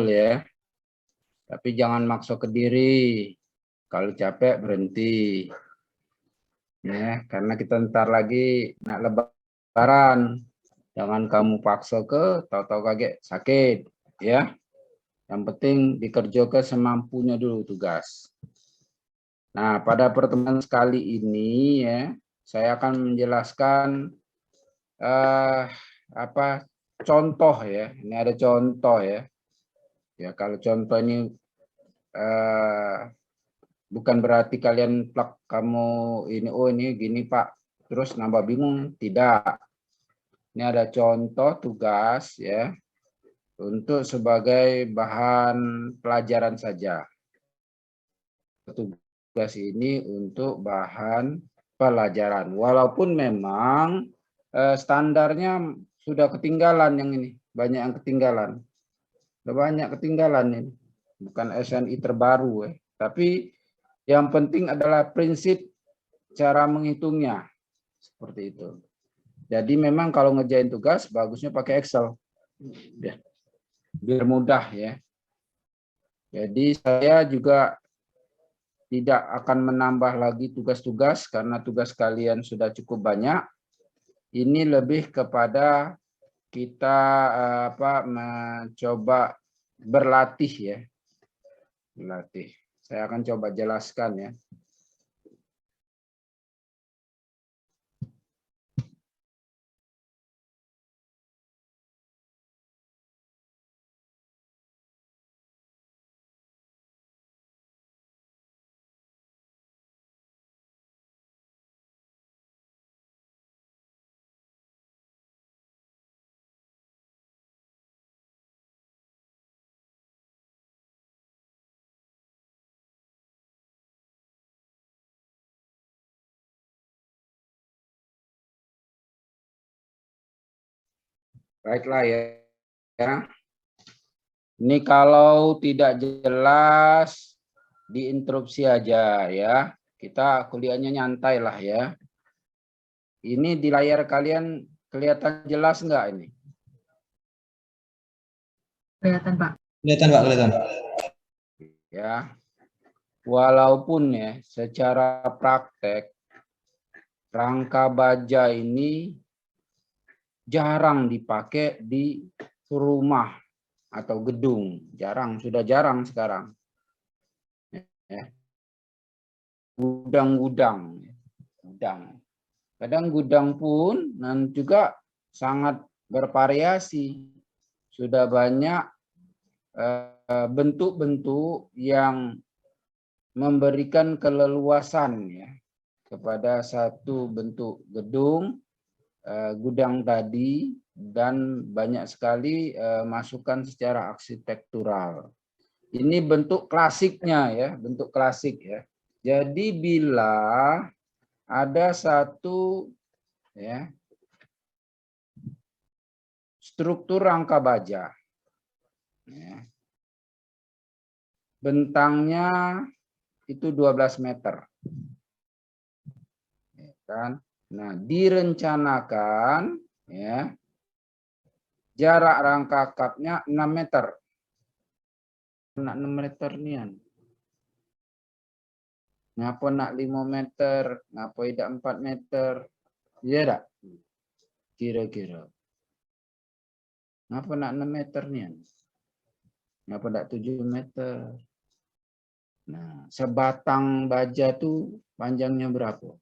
ya. Tapi jangan maksa ke diri. Kalau capek berhenti. Ya, karena kita ntar lagi nak lebaran. Jangan kamu paksa ke, tahu-tahu kaget sakit, ya. Yang penting dikerjakan semampunya dulu tugas. Nah, pada pertemuan sekali ini ya, saya akan menjelaskan contoh ya. Ini ada contoh ya. Ya, kalau contoh ini bukan berarti kalian plak kamu ini, oh ini gini Pak, terus nambah bingung, tidak. Ini ada contoh tugas ya, untuk sebagai bahan pelajaran saja. Tugas ini untuk bahan pelajaran, walaupun memang standarnya sudah ketinggalan yang ini, banyak yang ketinggalan. Banyak ketinggalan ini, bukan SNI terbaru ya. Tapi yang penting adalah prinsip cara menghitungnya seperti itu. Jadi memang kalau ngerjain tugas bagusnya pakai Excel, ya, biar mudah ya. Jadi saya juga tidak akan menambah lagi tugas-tugas karena tugas kalian sudah cukup banyak. Ini lebih kepada kita mencoba berlatih ya. Berlatih. Saya akan coba jelaskan ya. Baiklah ya. Ini kalau tidak jelas diinterupsi aja ya. Kita kuliahnya nyantai lah ya. Ini di layar kalian kelihatan jelas nggak ini? Kelihatan Pak. Kelihatan Pak, kelihatan. Ya. Walaupun ya secara praktek rangka baja ini jarang dipakai di rumah atau gedung, sudah jarang sekarang. Ya. Gudang. Kadang gudang pun juga sangat bervariasi. Sudah banyak bentuk-bentuk yang memberikan keleluasan ya kepada satu bentuk gedung, gudang tadi, dan banyak sekali masukan secara arsitektural. Ini bentuk klasiknya ya, bentuk klasik ya. Jadi bila ada satu ya struktur rangka baja, ya, bentangnya itu 12 meter, ya kan? Nah, direncanakan ya jarak rangka kapnya 6 meter. 6 meter nian. Ngapa nak 5 meter, ngapa tidak 4 meter? Iya tak? Kira-kira. Ngapa nak 6 meter nian? Ngapa tidak 7 meter? Nah, sebatang baja tuh panjangnya berapa?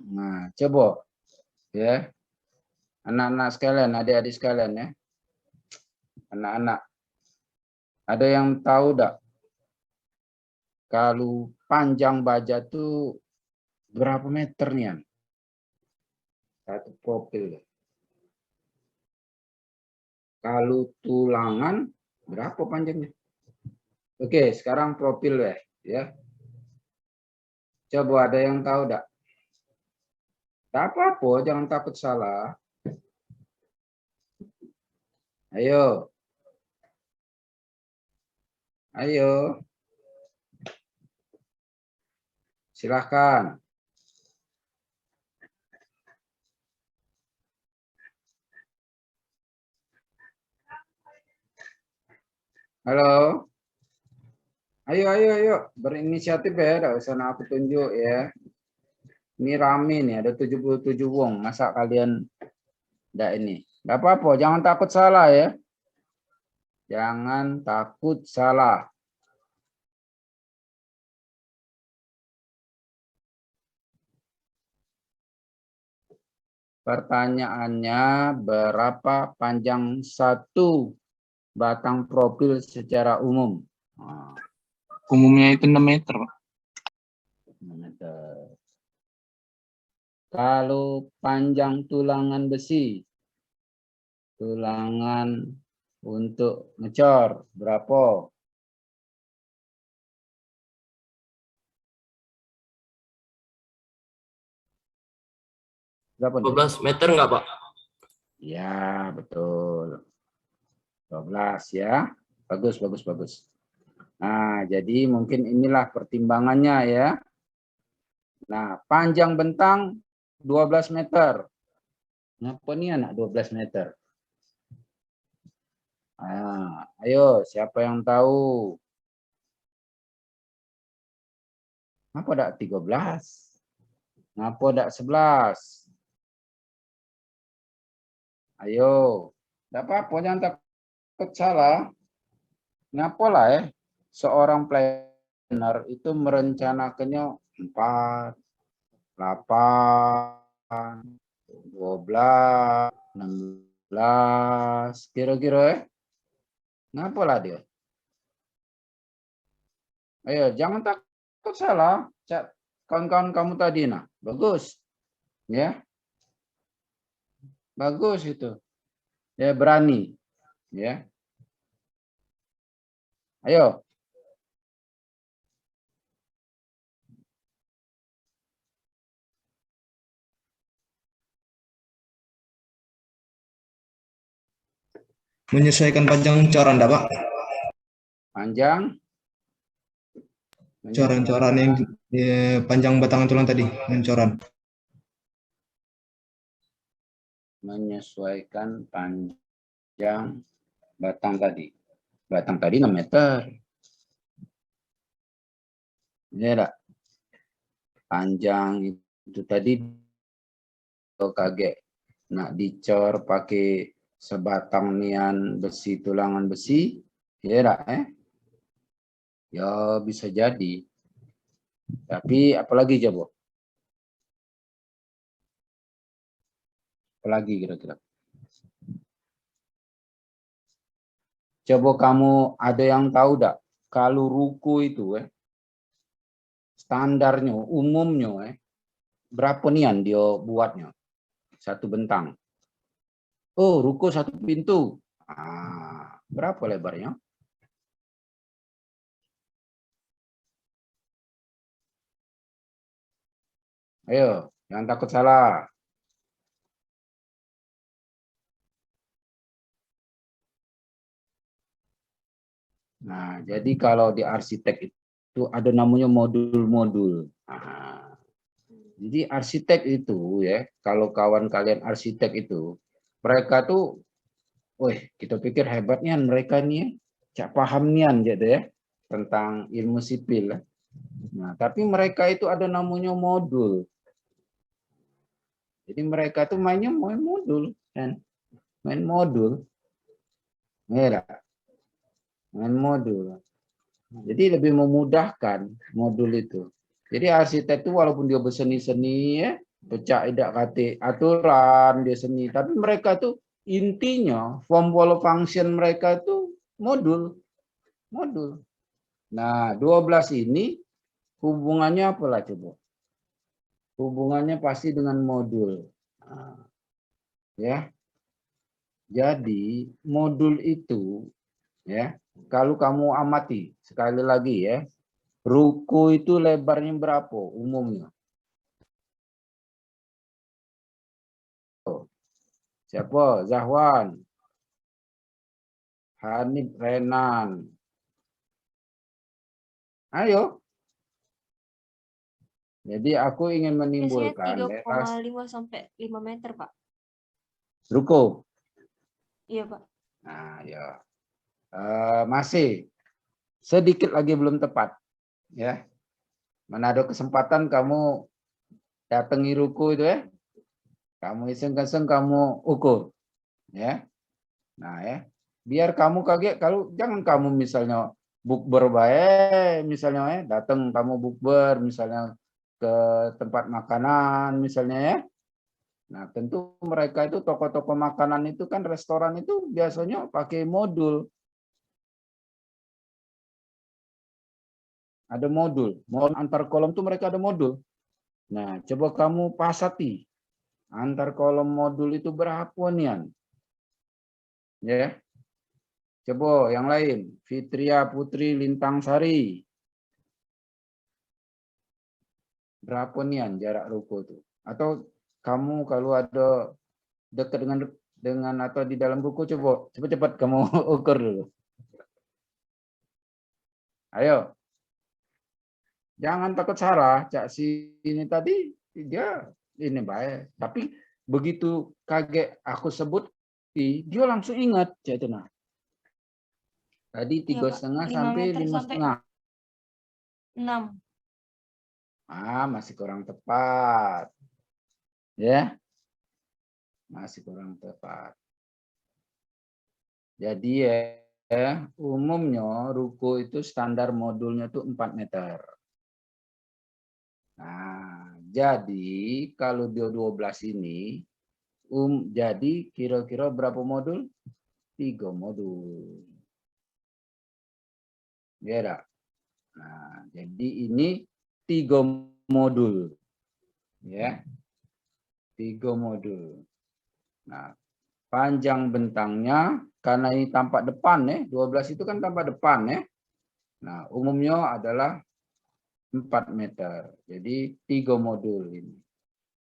Nah, coba ya. Anak-anak sekalian, adik-adik sekalian ya. Anak-anak. Ada yang tahu tak? Kalau panjang baja tuh berapa meter nian? Satu profil. Kalau tulangan berapa panjangnya? Oke, sekarang profil ya. Coba ada yang tahu tak? Tak apa-apa, jangan takut salah. Ayo. Ayo. Silahkan. Halo. Ayo. Berinisiatif ya, tidak usah aku tunjuk ya. Ini rame nih, ada 77 wong. Masa kalian enggak ini? Enggak apa-apa, jangan takut salah ya. Jangan takut salah. Pertanyaannya, berapa panjang satu batang profil secara umum? Nah, Umumnya itu 6 meter, Pak. 6 meter. Kalau panjang tulangan besi, tulangan untuk ngecor berapa? Berapa? 12 meter enggak, Pak? Ya, betul. 12 ya. Bagus. Nah, jadi mungkin inilah pertimbangannya ya. Nah, panjang bentang 12 meter. Ngapa nih anak 12 meter? Nah, ayo, siapa yang tahu? Ngapa dak 13? Ngapa dak 11? Ayo. Enggak apa-apa, jangan takut salah. Ngapa lah ya? Seorang planner itu merencanakannya 4, 8, 12, 16, kira-kira ya. Ngapa lah dia? Ayo, jangan takut salah. Cak kawan-kawan kamu tadi nah. Bagus. Ya. Bagus itu. Ya, berani. Ya. Ayo. Menyesuaikan panjang coran, enggak, Pak? Panjang. Coran-coran yang panjang batangan tulang tadi, dengan coran. Menyesuaikan panjang batang tadi. Batang tadi 6 meter. Ya, enggak? Panjang itu tadi kaget nak dicor pakai sebatang nian besi, tulangan besi, ya enggak, ya bisa jadi. Tapi apalagi coba? Apalagi kira-kira? Coba kamu ada yang tahu enggak? Kalau ruko itu standarnya, umumnya berapa nian dia buatnya? Satu bentang. Oh, ruko satu pintu. Berapa lebarnya? Ayo, jangan takut salah. Nah, jadi kalau di arsitek itu ada namanya modul-modul. Jadi arsitek itu ya, kalau kawan kalian arsitek itu, mereka tuh, wih, kita pikir hebatnya mereka nih, cak paham nian gitu ya, tentang ilmu sipil. Nah, tapi mereka itu ada namanya modul. Jadi mereka tuh mainnya main modul, kan? Main modul. Ya, main modul. Jadi lebih memudahkan modul itu. Jadi arsitek itu walaupun dia berseni-seni ya, pecah idak kate aturan dia seni, tapi mereka tuh intinya form wall function mereka itu modul. Modul. Nah, 12 ini hubungannya apalah coba? Hubungannya pasti dengan modul. Nah, ya. Jadi modul itu ya, kalau kamu amati sekali lagi ya, ruko itu lebarnya berapa umumnya? Siapa? Zahwan, Hanif, Renan. Ayo. Jadi aku ingin menimbulkan biasanya 3,5 sampai 5 meter, Pak. ruko. Iya, Pak. Nah, ya. Masih sedikit lagi belum tepat, ya. Mana ada kesempatan kamu datangi ruku itu ya, kamu iseng-iseng kamu ukur, ya. Nah ya, biar kamu kaget kalau jangan kamu misalnya bukber baik, misalnya ya, datang kamu bukber misalnya ke tempat makanan misalnya ya. Nah tentu mereka itu toko-toko makanan itu kan restoran itu biasanya pakai modul. Ada modul, antar kolom tuh mereka ada modul. Nah, coba kamu pasati antar kolom modul itu berapa nian? Ya. Coba yang lain, Fitria Putri Lintang Sari. Berapa nian jarak ruko itu? Atau kamu kalau ada dekat dengan atau di dalam ruko coba cepat-cepat kamu ukur dulu. Ayo. Jangan takut salah, Cak si ini tadi dia ini baik, tapi begitu kaget aku sebut dia langsung ingat Cak itu nah. Tadi Iya, 3,5 Pak. 5 sampai meter 5,5. 6. Masih kurang tepat. Ya. Masih kurang tepat. Jadi umumnya ruko itu standar modulnya tuh 4 meter. Nah, jadi kalau dia 12 ini, jadi kira-kira berapa modul? 3 modul. Ya, nah, jadi ini 3 modul. Ya, 3 modul. Nah, panjang bentangnya, karena ini tampak depan ya, 12 itu kan tampak depan ya. Nah, umumnya adalah 4 meter. Jadi 3 modul ini.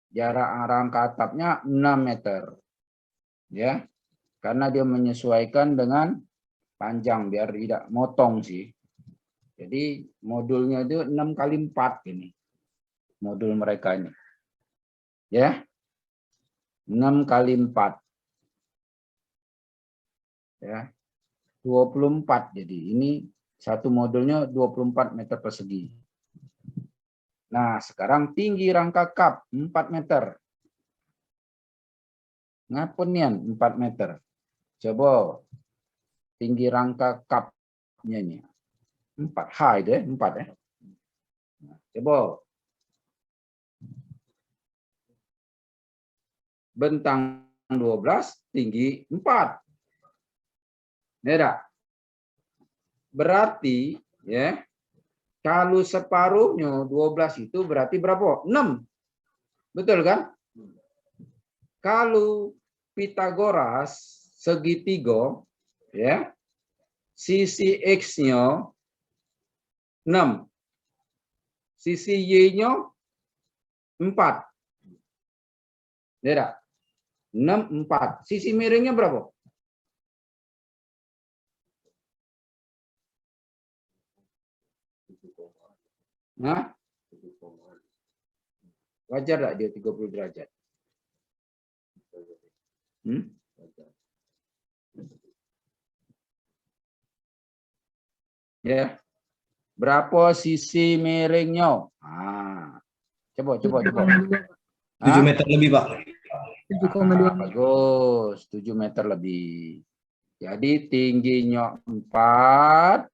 Jarak rangka atapnya 6 meter. Ya. Karena dia menyesuaikan dengan panjang biar tidak motong sih. Jadi modulnya itu 6 kali 4 ini. Modul mereka ini. Ya. 6 kali 4. Ya. 24 jadi ini satu modulnya 24 meter persegi. Nah, sekarang tinggi rangka kap 4 meter. Ngapun nian 4 meter? Coba tinggi rangka kapnya ini. 4 high deh, 4 ya. Nah, coba bentang 12, tinggi 4. Beda. Berarti ya kalau separuhnya 12 itu berarti berapa? 6. Betul kan? Kalau Pitagoras segitiga ya, sisi X-nya 6. Sisi Y-nya 4. Beda. 6, 4. Sisi miringnya berapa? Nah, wajar tak dia 30 derajat? Ya. Berapa sisi miringnya? Coba. 7 meter lebih, Pak. 7,2 bagus, 7 meter lebih. Jadi tingginya 4,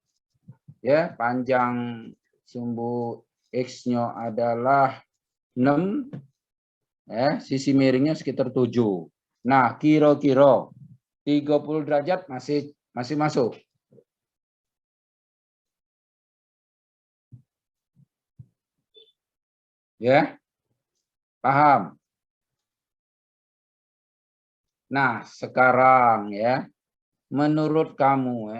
ya, panjang sumbu X-nya adalah 6, sisi miringnya sekitar 7. Nah, kira-kira 30 derajat masih masuk. Ya. Paham? Nah, sekarang ya, menurut kamu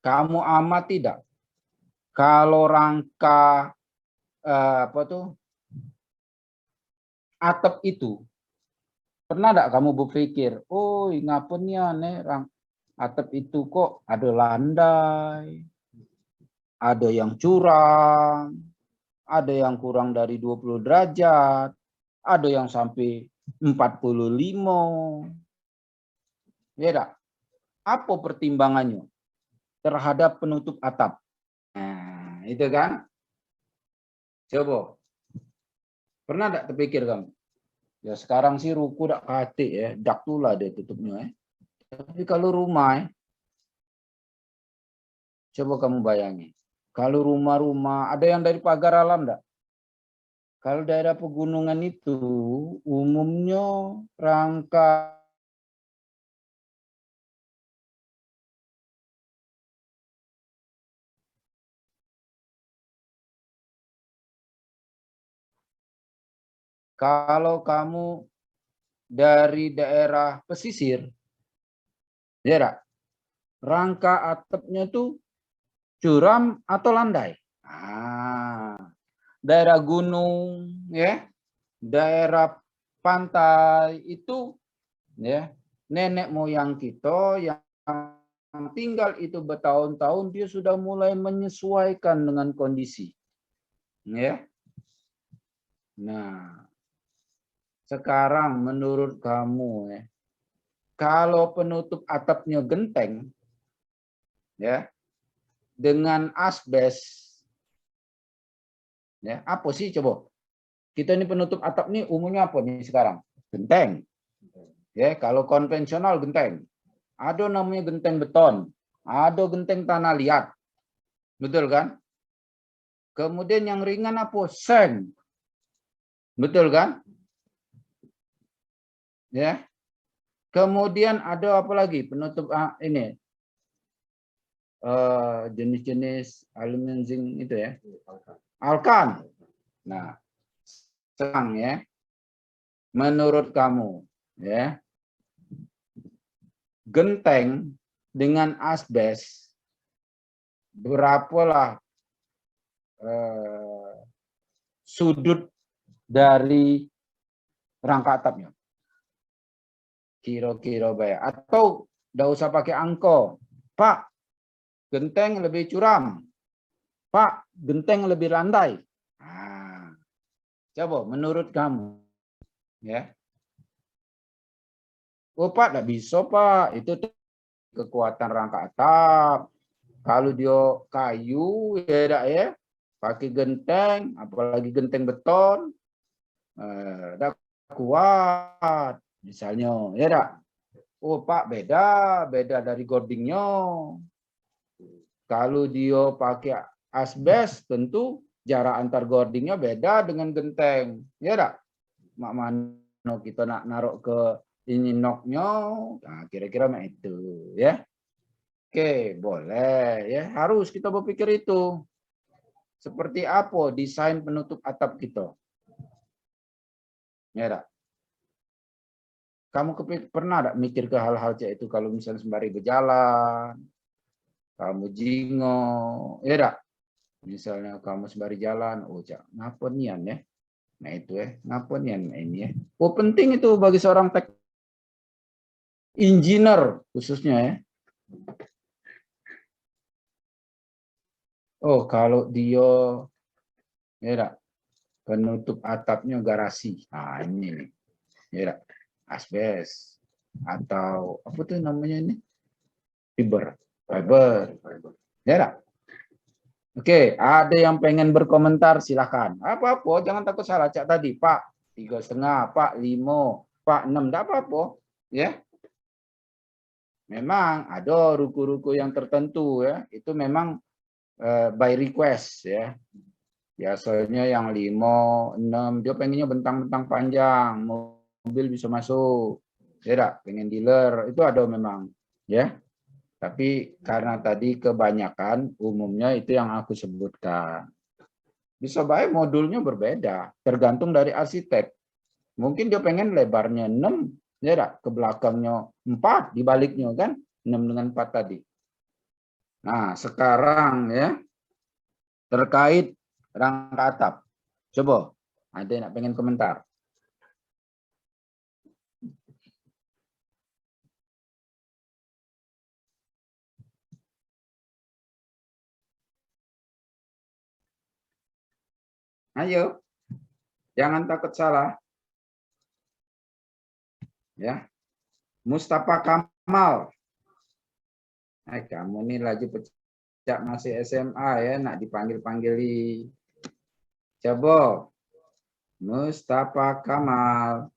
kamu amat tidak kalau rangka atap itu pernah tidak kamu berpikir, oh ngapunnya atap itu kok ada landai, ada yang curang, ada yang kurang dari 20 derajat, ada yang sampai 45. Ya, apa pertimbangannya? terhadap penutup atap. Nah, itu kan. Coba. Pernah tidak terpikir kamu? Ya sekarang sih ruku dak katik ya, dak tula dia tutupnya. Tapi kalau rumah, coba kamu bayangi. Kalau rumah-rumah, ada yang dari pagar alam enggak? Kalau daerah pegunungan itu, umumnya rangka kalau kamu dari daerah pesisir, ya enggak? Rangka atapnya tuh curam atau landai. Daerah gunung, ya, daerah pantai itu, ya, nenek moyang kita yang tinggal itu bertahun-tahun dia sudah mulai menyesuaikan dengan kondisi, ya. Nah, sekarang menurut kamu, ya, kalau penutup atapnya genteng, ya, dengan asbes, ya, apa sih coba? Kita ini penutup atap nih umumnya apa nih sekarang? Genteng. Ya, kalau konvensional genteng. Ada namanya genteng beton, ada genteng tanah liat. Betul kan? Kemudian yang ringan apa? Seng. Betul kan? Ya. Kemudian ada apa lagi? Penutup ini jenis-jenis aluminium zinc itu ya. Alkan. Nah, sekarang ya. Menurut kamu, ya. Genteng dengan asbes berapalah sudut dari rangka atapnya? Kira-kira bayar. Atau tidak usah pakai angko. Pak, genteng lebih curam. Pak, genteng lebih landai. Nah, coba menurut kamu, ya. Oh Pak, tidak bisa Pak. Itu kekuatan rangka atap. Kalau dia kayu, ya, pakai genteng, apalagi genteng beton, tidak kuat. Misalnya, ya tidak. Oh Pak, beda dari gordingnya. Kalau dia pakai asbes, tentu jarak antar gordingnya beda dengan genteng. Ya tidak? Mak mano kita nak naruh ke ini noknya, nah, kira-kira itu ya. Oke, boleh ya. Harus kita berpikir itu. Seperti apa desain penutup atap kita? Ya tidak? Kamu pernah tidak mikir ke hal-hal kayak itu kalau misalnya sembari berjalan, kamu jingo, ya tidak? Misalnya kamu sembari jalan, oh cak, ngapa nian ya? Nah itu ya, ngapa nian ini ya? Oh penting itu bagi seorang engineer khususnya ya. Oh kalau dia, ya tidak? Penutup atapnya garasi, nah ini nih, ya tidak? Asbes atau apa tuh namanya ini? Fiber, ya tidak? Oke, ada yang pengen berkomentar silahkan. Apa-apa, jangan takut salah. Cak tadi, Pak 3,5, Pak 5, Pak 6, tidak apa-apa. Ya, memang ada ruku-ruku yang tertentu ya. Itu memang by request ya. Biasanya yang 5, 6, dia pengennya bentang-bentang panjang, mobil bisa masuk. Ya, tidak, pengen dealer itu ada memang. Ya. Tapi karena tadi kebanyakan umumnya itu yang aku sebutkan. Bisa baik modulnya berbeda, tergantung dari arsitek. Mungkin dia pengen lebarnya 6, ya ke belakangnya 4, dibaliknya kan 6 dengan 4 tadi. Nah, sekarang ya terkait rangka atap. Coba, ada yang pengen komentar? Ayo, jangan takut salah. Ya, Mustafa Kamal. Kamu nih lagi pecah masih SMA ya, nak dipanggil-panggili. Coba, Mustafa Kamal.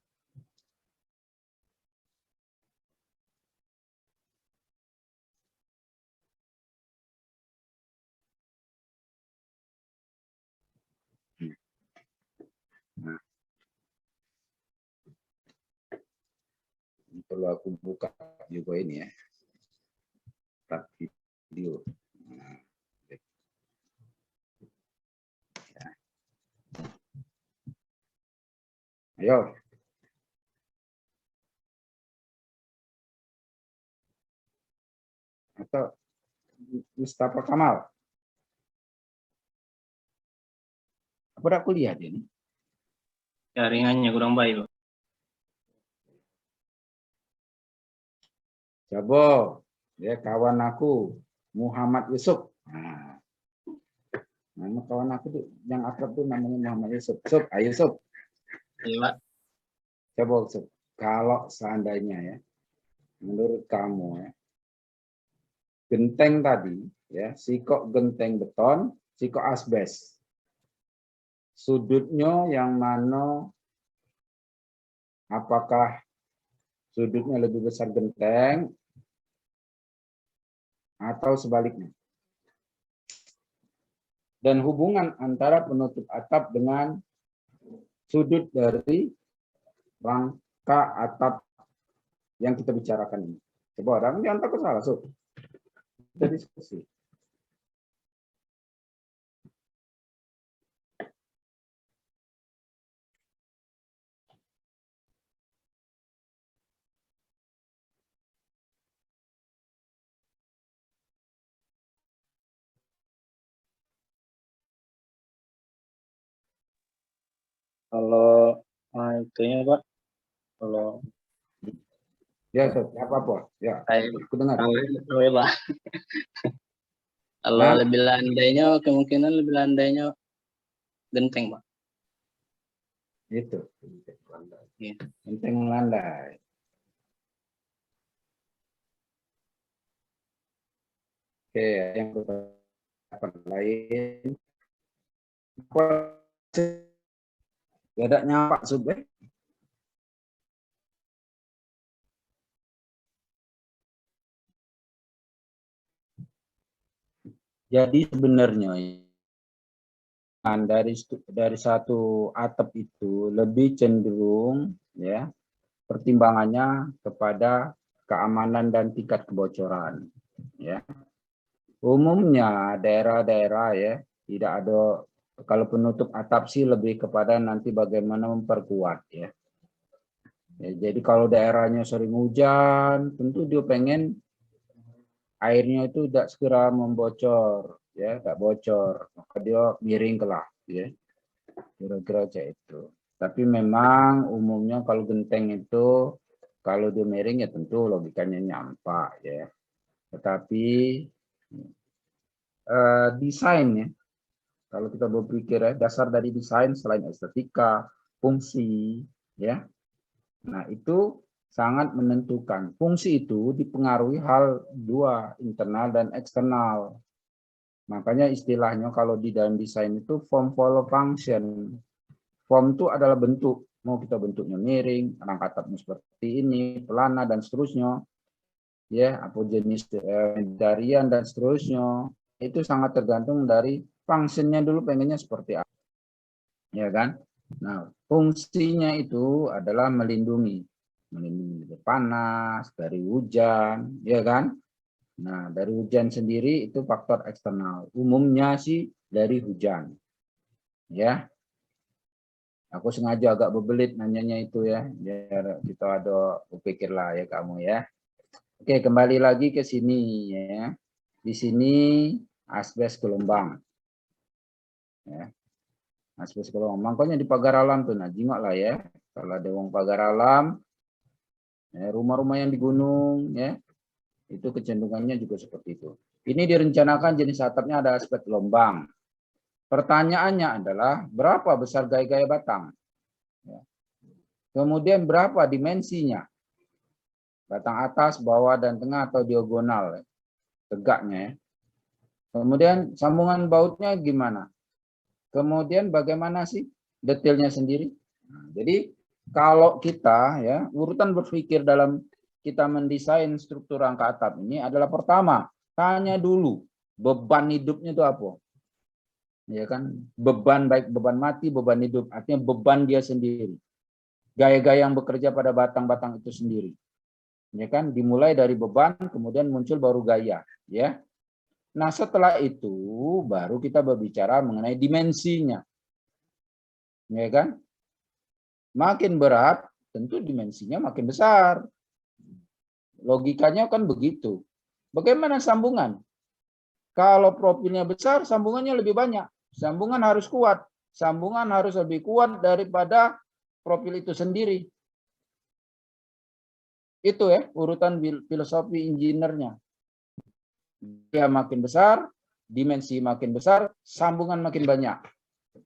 Nah, perlu aku buka juga ini ya. Start video. Nah, ayo. Atau Mustafa Kamal. Apa aku lihat ini? Jaringannya kurang baik, Pak. Coba ya kawan aku Muhammad Yusuf. Nah, nama kawan aku tuh yang akrab tuh namanya Muhammad Yusuf. Ayo Yusuf. Iya, Pak. Coba Yusuf. Kalau seandainya ya, menurut kamu ya, genteng tadi ya, sikok genteng beton, sikok asbes. Sudutnya yang mana? Apakah sudutnya lebih besar genteng atau sebaliknya? Dan hubungan antara penutup atap dengan sudut dari rangka atap yang kita bicarakan ini. Coba orang jangan takut salah, Sob. Kita diskusi. Kalau itunya, Pak. Kalau Ya, Sob, apa-apa. Ya, saya aku dengar. tahu ya, Pak. Kalau Nah. lebih landainya, kemungkinan lebih landainya genteng, Pak. Itu. Iya. Genteng landai. Oke, yang lain. Gak ada nyapa, Sob. Jadi sebenarnya dari satu atap itu lebih cenderung ya pertimbangannya kepada keamanan dan tingkat kebocoran ya. Umumnya daerah-daerah ya tidak ada, kalau penutup atap sih lebih kepada nanti bagaimana memperkuat ya. Jadi kalau daerahnya sering hujan tentu dia pengen airnya itu tidak segera membocor ya, tidak bocor, maka dia miring kelah ya, kira-kira aja itu. Tapi memang umumnya kalau genteng itu kalau dia miring ya tentu logikanya nyampak ya, tetapi desain ya, kalau kita berpikir ya, dasar dari desain selain estetika, fungsi ya, nah itu sangat menentukan. Fungsi itu dipengaruhi hal dua, internal dan eksternal. Makanya istilahnya kalau di dalam desain itu form follow function. Form itu adalah bentuk. Mau kita bentuknya miring, rangka atapnya seperti ini, pelana dan seterusnya. Ya, apa jenis darian dan seterusnya. Itu sangat tergantung dari fungsinya dulu pengennya seperti apa. Ya kan? Nah, fungsinya itu adalah melindungi dari panas, dari hujan, ya kan? Nah, dari hujan sendiri itu faktor eksternal. Umumnya sih dari hujan. Ya. Aku sengaja agak berbelit nanyanya itu ya, biar kita ada berpikir lah ya kamu ya. Oke, kembali lagi ke sini ya. Di sini asbes gelombang. Ya. Asbes gelombang. Makanya di pagar alam tuh, nah jingok lah ya. Kalau ada wong pagar alam, rumah-rumah yang di gunung ya, itu kecenderungannya juga seperti itu. Ini direncanakan jenis atapnya ada aspek gelombang. Pertanyaannya adalah berapa besar gaya-gaya batang? Kemudian berapa dimensinya? Batang atas, bawah, dan tengah atau diagonal. tegaknya ya. Kemudian sambungan bautnya gimana? Kemudian bagaimana sih detailnya sendiri? Nah, jadi kalau kita ya urutan berpikir dalam kita mendesain struktur rangka atap ini adalah pertama, tanya dulu beban hidupnya itu apa? Ya kan, beban baik beban mati, beban hidup, artinya beban dia sendiri. Gaya-gaya yang bekerja pada batang-batang itu sendiri. Ya kan, dimulai dari beban, kemudian muncul baru gaya, ya. Nah, setelah itu baru kita berbicara mengenai dimensinya. Ya kan? Makin berat, tentu dimensinya makin besar. Logikanya kan begitu. Bagaimana sambungan? Kalau profilnya besar, sambungannya lebih banyak. Sambungan harus kuat. Sambungan harus lebih kuat daripada profil itu sendiri. Itu ya, urutan filosofi insinyernya. Dia makin besar, dimensi makin besar, sambungan makin banyak.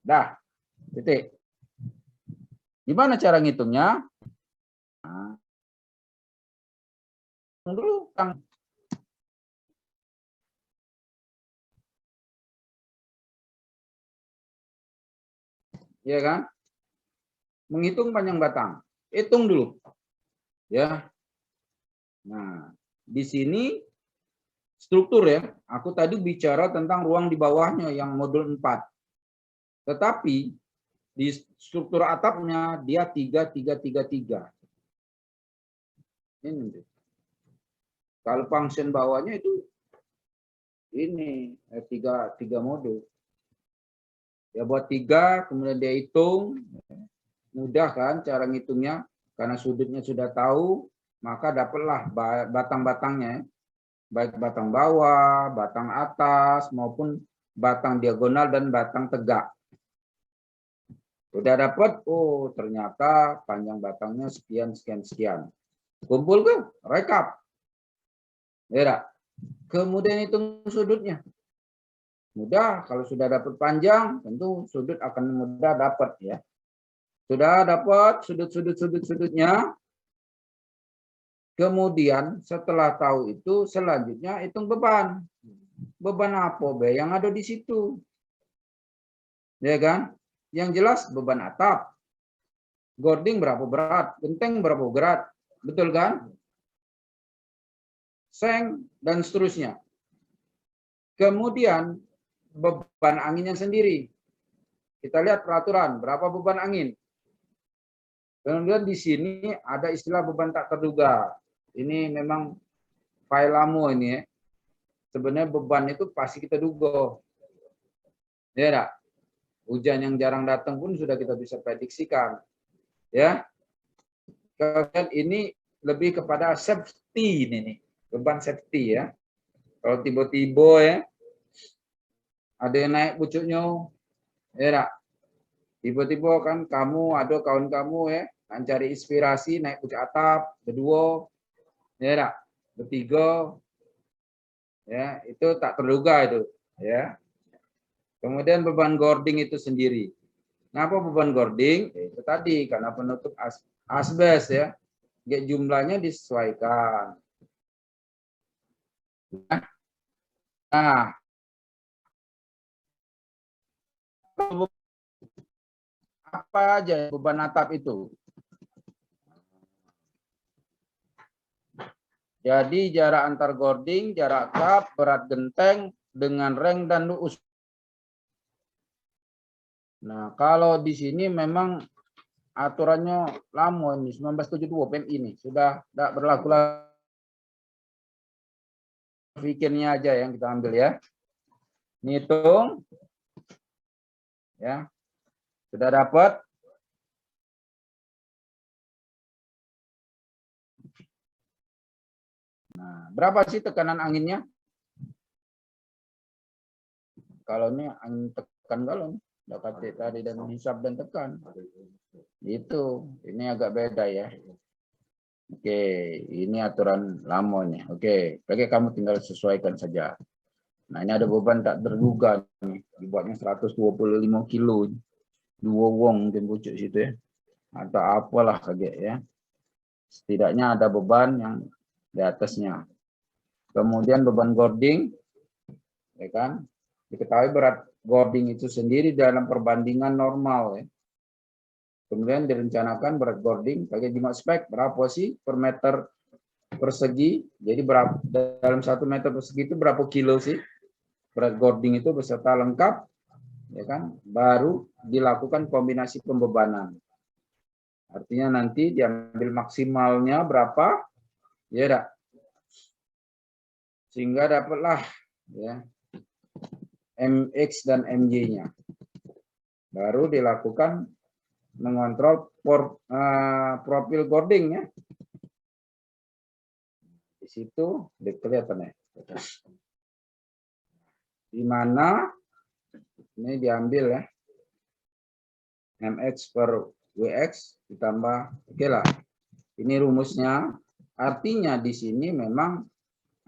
Dah, titik. Gimana cara ngitungnya? Nah, dulu, Kang. Ya kan? Menghitung panjang batang. Hitung dulu. Ya. Nah, di sini struktur ya. Aku tadi bicara tentang ruang di bawahnya yang modul 4. Tetapi di struktur atapnya dia 3-3-3-3. Ini. Kalau function bawahnya itu ini 3 modul. Ya buat 3, kemudian dia hitung. Mudah kan cara ngitungnya, karena sudutnya sudah tahu, maka dapatlah batang-batangnya, baik batang bawah, batang atas, maupun batang diagonal dan batang tegak. Sudah dapat, oh ternyata panjang batangnya sekian, sekian, sekian. Kumpul ke, rekap. Ya, kemudian hitung sudutnya. Mudah, kalau sudah dapat panjang, tentu sudut akan mudah dapat ya. Sudah dapat sudut-sudutnya. Kemudian setelah tahu itu, selanjutnya hitung beban. Beban apa be yang ada di situ? Ya kan? Yang jelas beban atap. Gording berapa berat, genteng berapa berat. Betul kan? Seng dan seterusnya. Kemudian beban anginnya sendiri. Kita lihat peraturan, berapa beban angin. Kemudian di sini ada istilah beban tak terduga. Ini memang file lama ini ya. Sebenarnya beban itu pasti kita duga. Ya enggak? Hujan yang jarang datang pun sudah kita bisa prediksikan. Ya. Kemudian ini lebih kepada safety ini nih. Beban safety ya. Kalau tiba-tiba ya ada yang naik pucuknya, ya enggak? Tiba-tiba kan kamu ada kawan kamu ya, cari inspirasi naik pucuk atap, berdua, ya enggak? Bertiga, ya itu tak terduga itu, ya. Kemudian beban gording itu sendiri. Kenapa beban gording? Itu tadi karena penutup asbes ya, jumlahnya disesuaikan. Nah, apa aja beban atap itu? Jadi jarak antar gording, jarak kap, berat genteng dengan reng dan luus. Nah, kalau di sini memang aturannya lama ini, 1972 PMI ini sudah tidak berlaku lagi. Pikirnya aja yang kita ambil ya. Ngitung, ya, sudah dapat. Nah, berapa sih tekanan anginnya? Kalau ini angin tekan galon. Dapat tadi dan hisap dan tekan. Itu, ini agak beda ya. Oke, ini aturan lamanya. Oke, kamu tinggal sesuaikan saja. Nah, ini ada beban tak terduga nih. Dibuatnya 125 kilo. 2 wong mungkin pucuk situ ya. Atau apalah kaget ya. Setidaknya ada beban yang di atasnya. Kemudian beban boarding, ya kan? Diketahui berat boarding itu sendiri dalam perbandingan normal, ya. Kemudian direncanakan berat boarding pakai jimat spek berapa sih per meter persegi. Jadi berapa dalam 1 meter persegi itu berapa kilo sih berat boarding itu beserta lengkap, ya kan? Baru dilakukan kombinasi pembebanan. Artinya nanti diambil maksimalnya berapa, ya dah. Sehingga dapatlah ya MX dan MY-nya. Baru dilakukan mengontrol profil boarding, ya. Di situ kelihatan ya. Di mana ini diambil ya MX per WX ditambah, oke lah. Ini rumusnya. Artinya di sini memang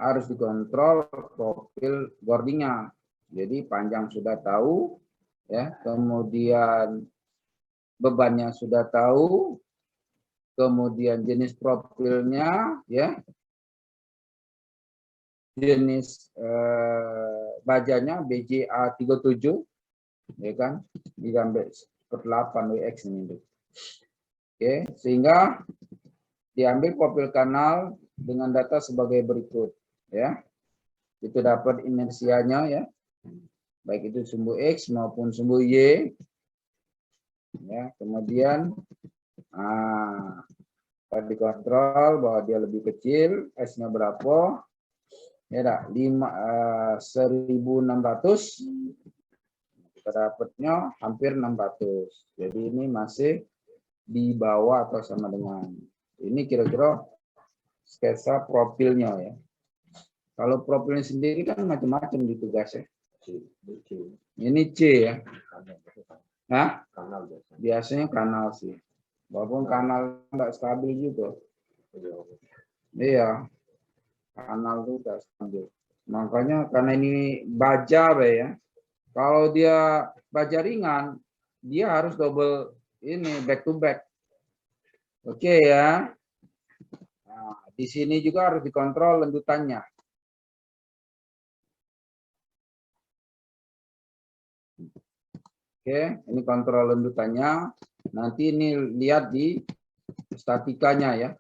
harus dikontrol profil boardingnya. Jadi panjang sudah tahu, ya. Kemudian bebannya sudah tahu, kemudian jenis profilnya, ya. Jenis bajanya BJA 37, ya kan, diambil per 8 WX ini. Oke, sehingga diambil profil kanal dengan data sebagai berikut, ya. Itu dapat inersianya, ya. Baik itu sumbu X maupun sumbu Y. Ya, kemudian dikontrol bahwa dia lebih kecil, S-nya berapa? Ya, 1600. Kita dapatnya hampir 600. Jadi ini masih di bawah atau sama dengan ini, kira-kira sketsa profilnya, ya. Kalau profilnya sendiri kan macam-macam di tugasnya. Ini C, ya. Nah, biasanya kanal sih. Walaupun kanal nggak stabil juga. Iya, kanal itu nggak stabil. Makanya karena ini baja, ya. Kalau dia baja ringan, dia harus double ini back to back. Oke, ya. Nah, di sini juga harus dikontrol lendutannya. Oke, ini kontrol lendutannya. Nanti ini lihat di statikanya, ya.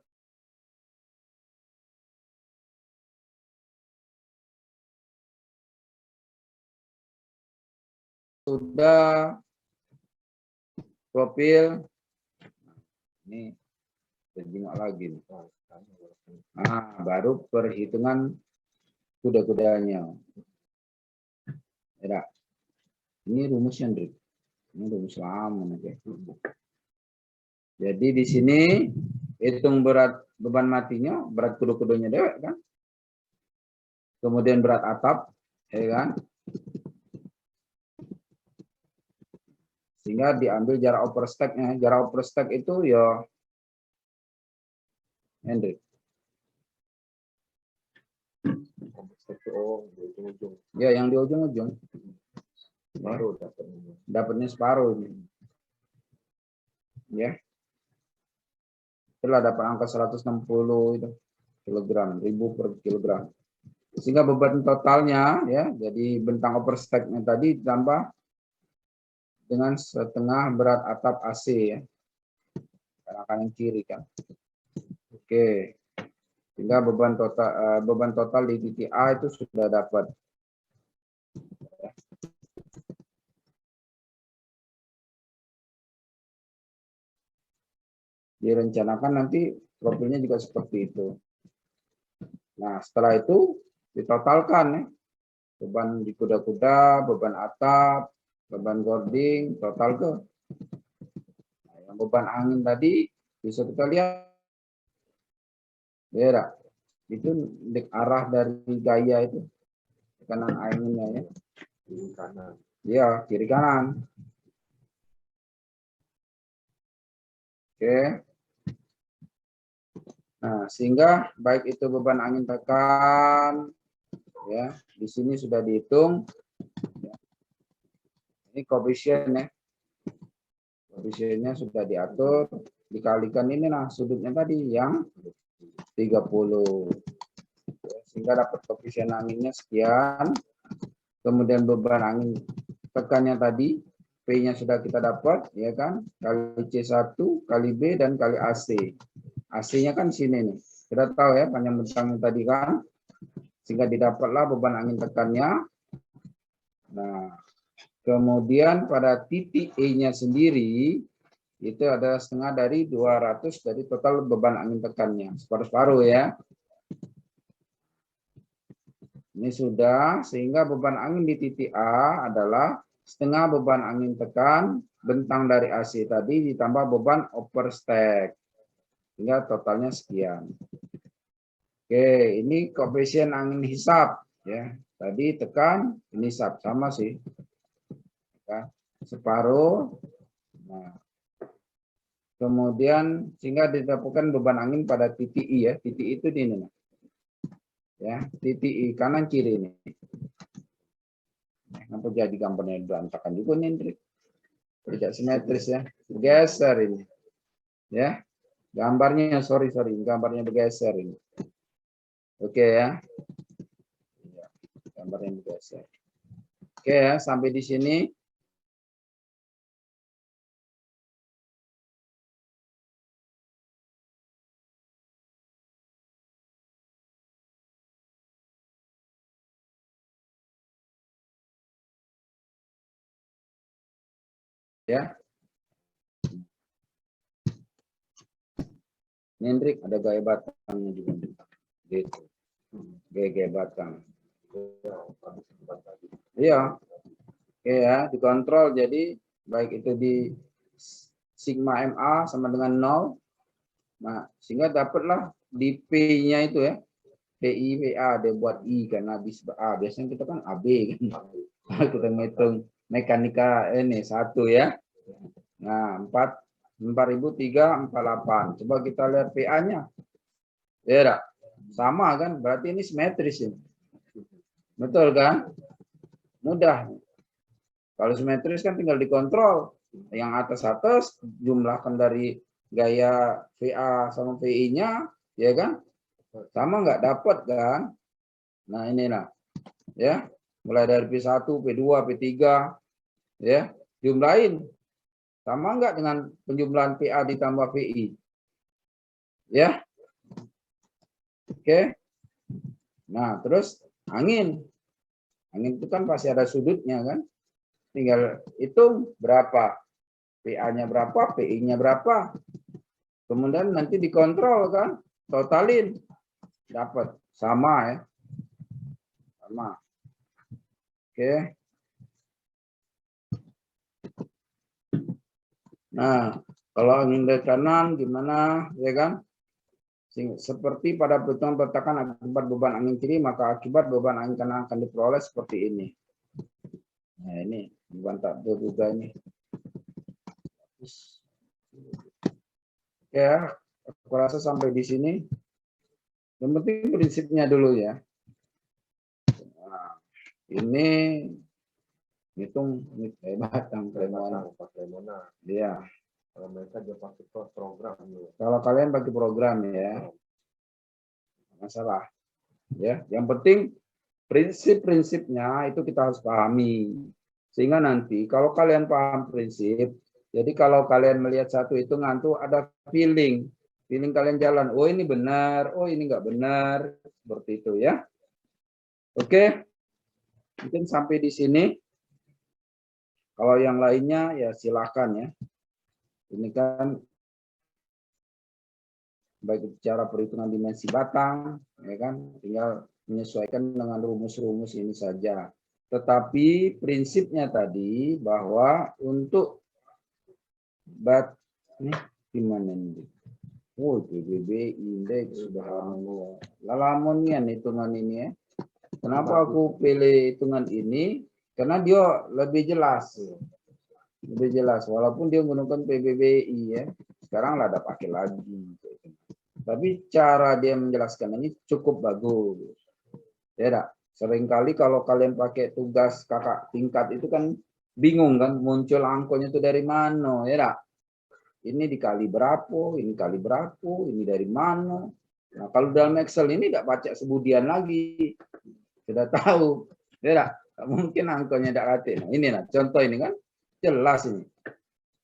Sudah profil. Ini terjengok lagi. Nah, baru perhitungan kuda-kudanya. Ya, ini rumusnya, Andri. Ini rumus lama. Jadi di sini hitung berat beban matinya, berat kuda-kudanya dewek, kan. Kemudian berat atap, ya kan. Sehingga diambil jarak overstack-nya. Jarak overstack itu ya Hendrik. Ya, yang di ujung-ujung. Baru dapatnya separuh ini. Ya. Setelah dapat angka 160 itu kilogram, 1000 per kilogram. Sehingga beban totalnya, ya, jadi bentang overstack-nya tadi ditambah dengan setengah berat atap AC, ya. Karena kanan kiri, kan. Oke. Sehingga beban total di titik A itu sudah dapat. Direncanakan nanti profilnya juga seperti itu. Nah, setelah itu ditotalkan, ya. Beban di kuda-kuda, beban atap, beban boarding, total ke. Nah, yang beban angin tadi bisa kita lihat. Ya, itu arah dari gaya itu kanan anginnya, ya. Kiri kanan. Ya, kiri kanan. Oke. Nah, sehingga baik itu beban angin tekan, ya, di sini sudah dihitung. Ya. Ini koefisien, ya. Koefisiennya sudah diatur, dikalikan ini, nah, sudutnya tadi yang 30. Ya, sehingga dapat koefisien anginnya sekian. Kemudian beban angin tekannya tadi, P-nya sudah kita dapat, ya kan? Kali C1, kali B, dan kali AC. AC-nya kan sini nih. Kita tahu ya, panjang bentangnya tadi kan. Sehingga didapatlah beban angin tekannya. Nah, kemudian pada titik E-nya sendiri, itu adalah setengah dari 200 dari total beban angin tekannya. Separuh-separuh ya. Ini sudah, sehingga beban angin di titik A adalah setengah beban angin tekan bentang dari AC tadi ditambah beban overstack. Sehingga totalnya sekian. Oke, ini koefisien angin hisap ya. Tadi tekan, ini hisap sama sih. Ya, separuh. Nah, kemudian sehingga didapatkan beban angin pada titik I ya. Titik itu di ini. Ya, titik I kanan kiri ini. Kenapa jadi gambarnya berantakan juga nih, Hendrik? Tidak simetris ya. Bergeser ini. Ya. Gambarnya gambarnya bergeser ini. Oke ya. Gambarnya bergeser. Oke ya, sampai di sini. Ya. Hendrik ada gaya batangnya juga. Gitu. Gaya batang. Iya. Oke ya, dikontrol jadi baik itu di sigma MA sama dengan 0. Nah, sehingga dapatlah di P-nya itu ya. PI VA dia buat I kan habis A. Biasanya kita kan AB kan. Kita menghitung mekanika ini 1 ya. Nah, 4.348. Coba kita lihat PA-nya. Ya, sama kan? Berarti ini simetris ini. Betul kan? Mudah. Kalau simetris kan tinggal dikontrol. Yang atas jumlahkan dari gaya VA sama VI-nya, ya kan? Sama nggak dapat kan? Nah, inilah. Ya. Mulai dari P1, P2, P3, ya. Jumlahin. Sama nggak dengan penjumlahan PA ditambah VI? Ya. Oke. Nah, terus angin. Angin itu kan pasti ada sudutnya kan? Tinggal hitung berapa. PA-nya berapa, PI-nya berapa. Kemudian nanti dikontrol kan? Totalin. Dapat. Sama ya. Sama. Oke. Nah, kalau angin dari kanan gimana, ya kan? Seperti pada perhitungan peletakan akibat beban angin kiri, maka akibat beban angin kanan akan diperoleh seperti ini. Nah, ini beban tak juga ini. Ya, aku rasa sampai di sini. Yang penting prinsipnya dulu ya. Nah, ini hitung batang Cremona. Iya. Kalau mereka dia pakai program. Kalau kalian pakai program ya, masalah. Ya, yang penting prinsip-prinsipnya itu kita harus pahami. Sehingga nanti kalau kalian paham prinsip, jadi kalau kalian melihat satu hitungan tuh ada feeling kalian jalan. Oh ini benar, oh ini enggak benar, seperti itu ya. Oke, mungkin sampai di sini. Kalau yang lainnya ya silakan ya. Ini kan baik cara perhitungan dimensi batang, ya kan, tinggal menyesuaikan dengan rumus-rumus ini saja. Tetapi prinsipnya tadi bahwa untuk ini gimana nih? Oh, PBB indeks sudah lalamonnya hitungan ini ya. Kenapa aku pilih hitungan ini? Karena dia lebih jelas. Lebih jelas, walaupun dia menggunakan PBBI ya. Sekarang lah ada pakai lagi. Tapi cara dia menjelaskan ini cukup bagus. Ya, seringkali kalau kalian pakai tugas kakak tingkat itu kan bingung kan, muncul angkonya itu dari mana, ya. Ini dikali berapa, ini kali berapa, ini dari mana. Nah, kalau dalam Excel ini tidak baca sebudian lagi. Sudah tahu. Tidak mungkin angkanya tidak latih. Nah, ini lah contoh ini kan jelas ini.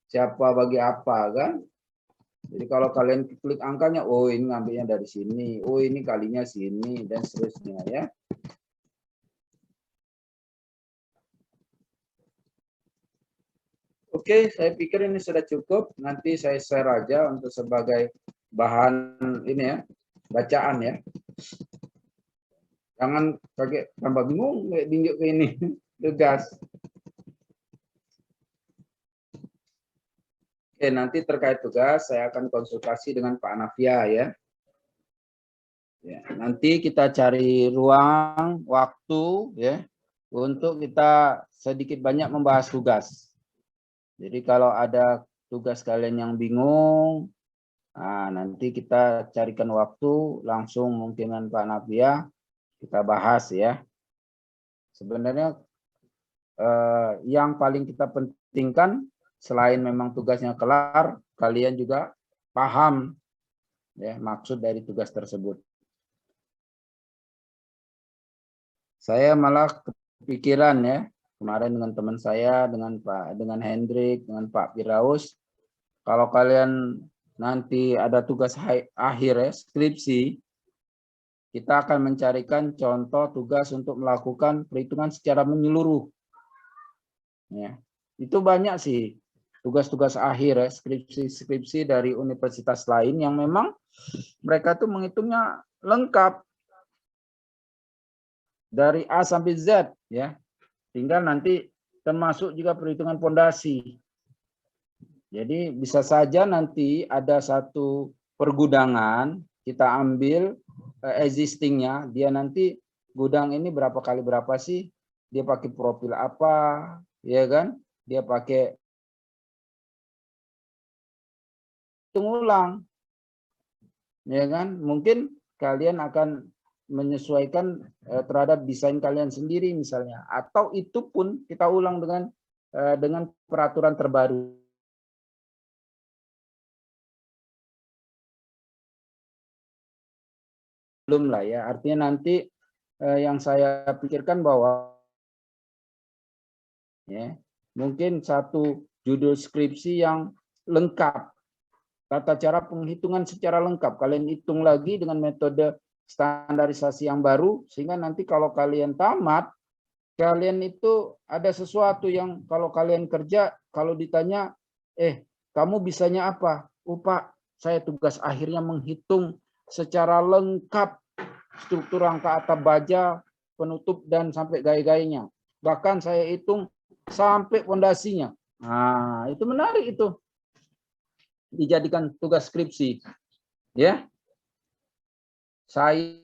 Siapa bagi apa kan? Jadi kalau kalian klik angkanya, oh ini ngambilnya dari sini, oh ini kalinya sini dan seterusnya ya. Oke, saya pikir ini sudah cukup. Nanti saya share aja untuk sebagai bahan ini ya, bacaan ya. Jangan pakai tambah bingung kayak tunjuk ke ini tugas. Oke, nanti terkait tugas saya akan konsultasi dengan Pak Nafia ya. Ya, nanti kita cari ruang waktu ya untuk kita sedikit banyak membahas tugas. Jadi kalau ada tugas kalian yang bingung, nah nanti kita carikan waktu langsung mungkin dengan Pak Nafia kita bahas ya. Sebenarnya yang paling kita pentingkan selain memang tugasnya kelar, kalian juga paham ya maksud dari tugas tersebut. Saya malah kepikiran ya kemarin dengan teman saya, dengan Hendrik, dengan Pak Firaus, kalau kalian nanti ada tugas akhir ya, skripsi, kita akan mencarikan contoh tugas untuk melakukan perhitungan secara menyeluruh. Ya, itu banyak sih tugas-tugas akhir ya, skripsi dari universitas lain yang memang mereka tuh menghitungnya lengkap dari A sampai Z ya. Tinggal nanti termasuk juga perhitungan fondasi. Jadi bisa saja nanti ada satu pergudangan, kita ambil existingnya, dia nanti gudang ini berapa kali berapa sih, dia pakai profil apa, ya kan? Dia pakai hitung ulang, ya kan? Mungkin kalian akan menyesuaikan terhadap desain kalian sendiri misalnya, atau itu pun kita ulang dengan peraturan terbaru. Belum lah ya, artinya nanti yang saya pikirkan bahwa ya mungkin satu judul skripsi yang lengkap, tata cara penghitungan secara lengkap, kalian hitung lagi dengan metode standarisasi yang baru, sehingga nanti kalau kalian tamat, kalian itu ada sesuatu yang kalau kalian kerja, kalau ditanya, kamu bisanya apa? Pak, saya tugas akhirnya menghitung secara lengkap struktur rangka atap baja, penutup, dan sampai gaya-gayanya. Bahkan saya hitung sampai fondasinya. Nah, itu menarik itu. Dijadikan tugas skripsi. Ya. Saya